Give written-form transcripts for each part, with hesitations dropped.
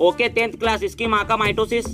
Okay 10th class, इसकी माँ का माइटोसिस।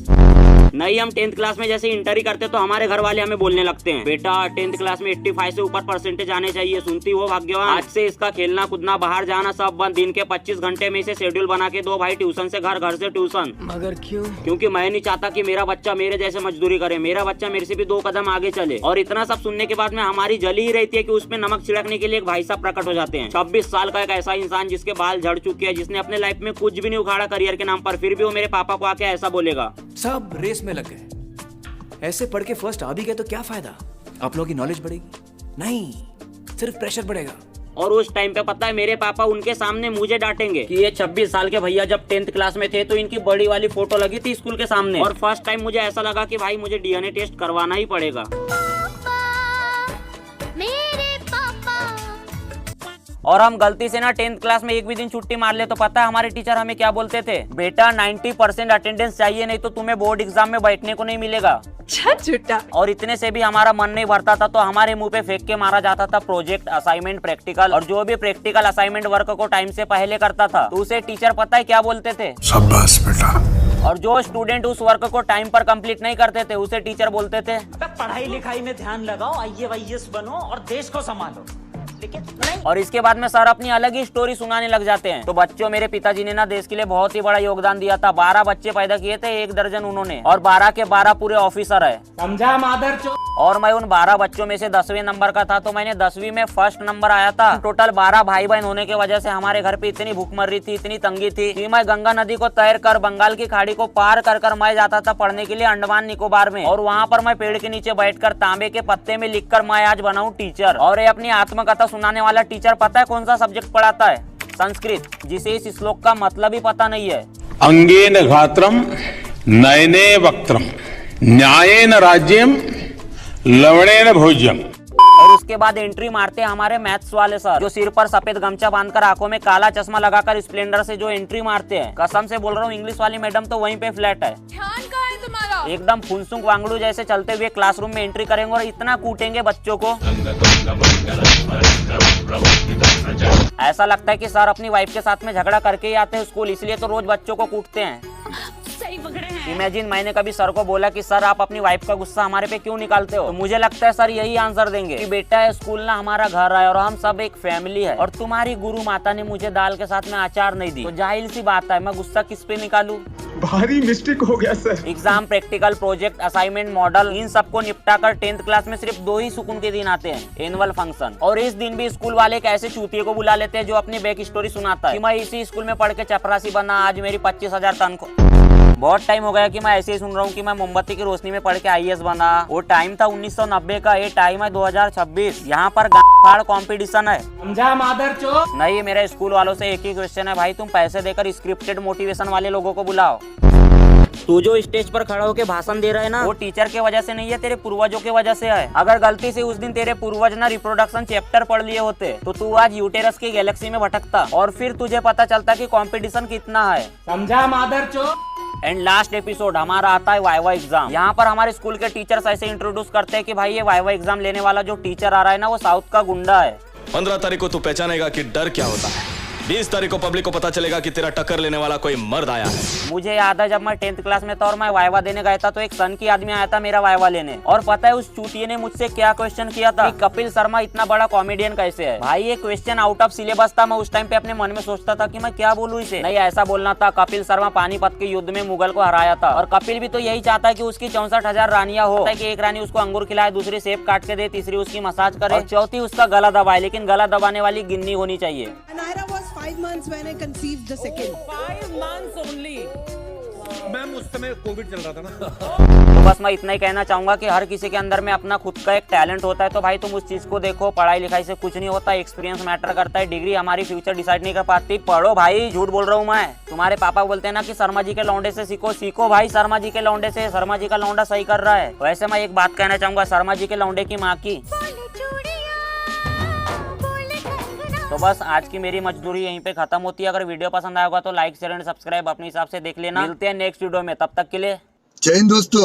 नहीं, हम 10th क्लास में जैसे इंटर ही करते तो हमारे घर वाले हमें बोलने लगते हैं, बेटा 10th क्लास में 85 से ऊपर परसेंटेज आने चाहिए। सुनती हो भाग्यवान? आज से इसका खेलना कूदना बाहर जाना सब बंद। दिन के 25 घंटे में इसे शेड्यूल बना के दो भाई, ट्यूशन से घर, घर से ट्यूशन। मगर क्यों? क्योंकि मैं नहीं चाहता कि मेरा बच्चा मेरे जैसे मजदूरी करे, मेरा बच्चा मेरे से भी 2 कदम आगे चले। और इतना सब सुनने के बाद में हमारी जली ही रहती है कि उसमें नमक छिड़कने के लिए एक भाई साहब प्रकट हो जाते हैं। 26 साल का एक ऐसा इंसान जिसके बाल झड़ चुके हैं, जिसने अपने लाइफ में कुछ भी नहीं उखाड़ा करियर के नाम पर, फिर भी वो मेरे पापा को आके ऐसा बोलेगा। सब रेस में लग गए, ऐसे पढ़ के फर्स्ट आ भी गए तो क्या फायदा? आप लोगों की नॉलेज बढ़ेगी नहीं, सिर्फ प्रेशर बढ़ेगा। और उस टाइम पे पता है मेरे पापा उनके सामने मुझे डांटेंगे कि ये 26 साल के भैया जब 10th क्लास में थे तो इनकी बड़ी वाली फोटो लगी थी स्कूल के सामने। और फर्स्ट टाइम मुझे ऐसा लगा कि भाई मुझे डीएनए टेस्ट करवाना ही पड़ेगा। और हम गलती से ना 10th क्लास में एक भी दिन छुट्टी मार ले तो पता है हमारे टीचर हमें क्या बोलते थे? बेटा 90% अटेंडेंस चाहिए, नहीं तो तुम्हें बोर्ड एग्जाम में बैठने को नहीं मिलेगा। झूठा। और इतने से भी हमारा मन नहीं भरता था तो हमारे मुंह पे फेंक के मारा जाता था प्रोजेक्ट, असाइनमेंट, प्रैक्टिकल। और जो भी प्रैक्टिकल असाइनमेंट वर्क को टाइम से पहले करता था तो उसे टीचर पता है क्या बोलते थे? शाबाश बेटा। और जो स्टूडेंट उस वर्क को टाइम पर कंप्लीट नहीं करते थे उसे टीचर बोलते थे, पढ़ाई लिखाई में ध्यान लगाओ, IAS बनो और देश को संभालो। लेकिन नहीं। और इसके बाद में सर अपनी अलग ही स्टोरी सुनाने लग जाते हैं। तो बच्चों, मेरे पिताजी ने ना देश के लिए बहुत ही बड़ा योगदान दिया था। 12 बच्चे पैदा किए थे, 1 दर्जन उन्होंने, और 12 के 12 पूरे ऑफिसर है। समझा मादरचोद? और मैं उन 12 बच्चों में से 10वें नंबर का था, तो मैंने 10वीं में फर्स्ट नंबर आया था। टोटल 12 भाई बहन होने की वजह से हमारे घर पे इतनी भूखमरी थी, इतनी तंगी थी कि मैं गंगा नदी को तैर कर, बंगाल की खाड़ी को पार कर मैं जाता था पढ़ने के लिए अंडमान निकोबार में। और वहाँ पर मैं पेड़ के नीचे बैठकर तांबे के पत्ते में लिखकर मैं आज बनाऊं टीचर। और ये अपनी आत्मकथा सुनाने वाला टीचर पता है कौन सा सब्जेक्ट पढ़ाता है? संस्कृत, जिसे इस श्लोक का मतलब ही पता नहीं है। अंगेन घात्रम नयने वक्त्रम न्यायेन राज्यम लवणेन भोज्यम। और उसके बाद एंट्री मारते हैं हमारे मैथ्स वाले सर, जो सिर पर सफेद गमछा बांधकर, आंखों में काला चश्मा लगाकर स्प्लेंडर से जो एंट्री मारते हैं। कसम से बोल रहा हूँ, इंग्लिश वाली मैडम तो वहीं पे फ्लैट है। ध्यान कहाँ है तुम्हारा? एकदम फुनसुक वांगड़ू जैसे चलते हुए क्लासरूम में एंट्री करेंगे और इतना कूटेंगे बच्चों को, ऐसा लगता है कि सर अपनी वाइफ के साथ में झगड़ा करके ही आते हैं स्कूल, इसलिए तो रोज बच्चों को कूटते हैं। सही पकड़े हैं। इमेजिन, मैंने कभी सर को बोला कि सर आप अपनी वाइफ का गुस्सा हमारे पे क्यों निकालते हो? तो मुझे लगता है सर यही आंसर देंगे कि बेटा स्कूल ना हमारा घर है और हम सब एक फैमिली है, और तुम्हारी गुरु माता ने मुझे दाल के साथ में अचार नहीं दी, तो जाहिर सी बात है मैं गुस्सा किस पे निकालूं? भारी मिस्टेक हो गया sir. Exam, practical, project, assignment, model, इन सबको निपटा कर 10th क्लास में सिर्फ 2 ही सुकून के दिन आते हैं, एनुअल फंक्शन। और इस दिन भी स्कूल वाले एक ऐसे चूतिए को बुला लेते हैं जो अपनी बैक स्टोरी सुनाता है कि मैं इसी स्कूल में पढ़ के चपरासी बना, आज मेरी 25,000 तनख्वाह। बहुत टाइम हो गया कि मैं ऐसे ही सुन रहा हूँ कि मैं मोमबत्ती की रोशनी में पढ़ के IAS बना। वो टाइम था 1990 का, ये टाइम है 2026। यहाँ पर फाड़ कंपटीशन है। समझा मादरचोद? नहीं, मेरे स्कूल वालों से एक ही क्वेश्चन है, भाई तुम पैसे देकर स्क्रिप्टेड मोटिवेशन वाले लोगों को बुलाओ। तू जो स्टेज पर खड़ा होकर भाषण दे रहा है ना, वो टीचर के वजह से नहीं है, तेरे पूर्वजों के वजह से है। अगर गलती से उस दिन तेरे पूर्वज ना रिप्रोडक्शन चैप्टर पढ़ लिए होते तो तू आज यूटेरस की गैलेक्सी में भटकता और फिर तुझे पता चलता कि कंपटीशन कितना है। समझा मादरचोद? एंड लास्ट एपिसोड हमारा आता है वाइवा एग्जाम। यहाँ पर हमारे स्कूल के टीचर्स ऐसे इंट्रोड्यूस करते हैं कि भाई ये वाइवा एग्जाम लेने वाला जो टीचर आ रहा है ना, वो साउथ का गुंडा है। 15 तारीख को तू पहचानेगा कि डर क्या होता है। 20 तारीख को पब्लिक को पता चलेगा कि तेरा टक्कर लेने वाला कोई मर्द आया है। मुझे याद है जब मैं 10th क्लास में था और मैं वाइवा देने गया था तो एक सन की आदमी आया था मेरा वाइवा लेने, और पता है उस चूतिए ने मुझसे क्या क्वेश्चन किया था कि कपिल शर्मा इतना बड़ा कॉमेडियन कैसे है। भाई ये क्वेश्चन आउट ऑफ सिलेबस था। मैं उस टाइम पे अपने मन में सोचता था कि मैं क्या बोलूं इसे। नहीं, ऐसा बोलना था कपिल शर्मा पानीपत के युद्ध में मुगल को हराया था, और कपिल भी तो यही चाहता है कि उसकी 64,000 रानियां हो, कि एक रानी उसको अंगूर खिलाए, दूसरी सेब काट के दे, तीसरी उसकी मसाज करे और चौथी उसका गला दबाए, लेकिन गला दबाने वाली गिन्नी होनी चाहिए। Naira was 5 months when I conceived the second. 5 months only. Ma'am उस समय कोविड चल रहा था ना। तो बस मैं इतना ही कहना चाहूंगा कि हर किसी के अंदर में अपना खुद का एक टैलेंट होता है, तो भाई तुम उस चीज को देखो। पढ़ाई लिखाई से कुछ नहीं होता, एक्सपीरियंस मैटर करता है। डिग्री हमारी फ्यूचर डिसाइड नहीं कर पाती। पढ़ो भाई, झूठ बोल रहा हूँ मैं। तुम्हारे पापा बोलते हैं ना कि शर्मा जी के लौंडे से सीखो, सीखो भाई शर्मा जी के लौंडे से। शर्मा जी का लौंडा सही कर रहा है। वैसे मैं एक बात कहना चाहूंगा शर्मा जी के लौंडे की माँ की। तो बस आज की मेरी मजदूरी यहीं पे खत्म होती है। अगर वीडियो पसंद आएगा तो लाइक शेयर एंड सब्सक्राइब अपने हिसाब से देख लेना। मिलते हैं नेक्स्ट वीडियो में, तब तक के लिए जय हिंद दोस्तों।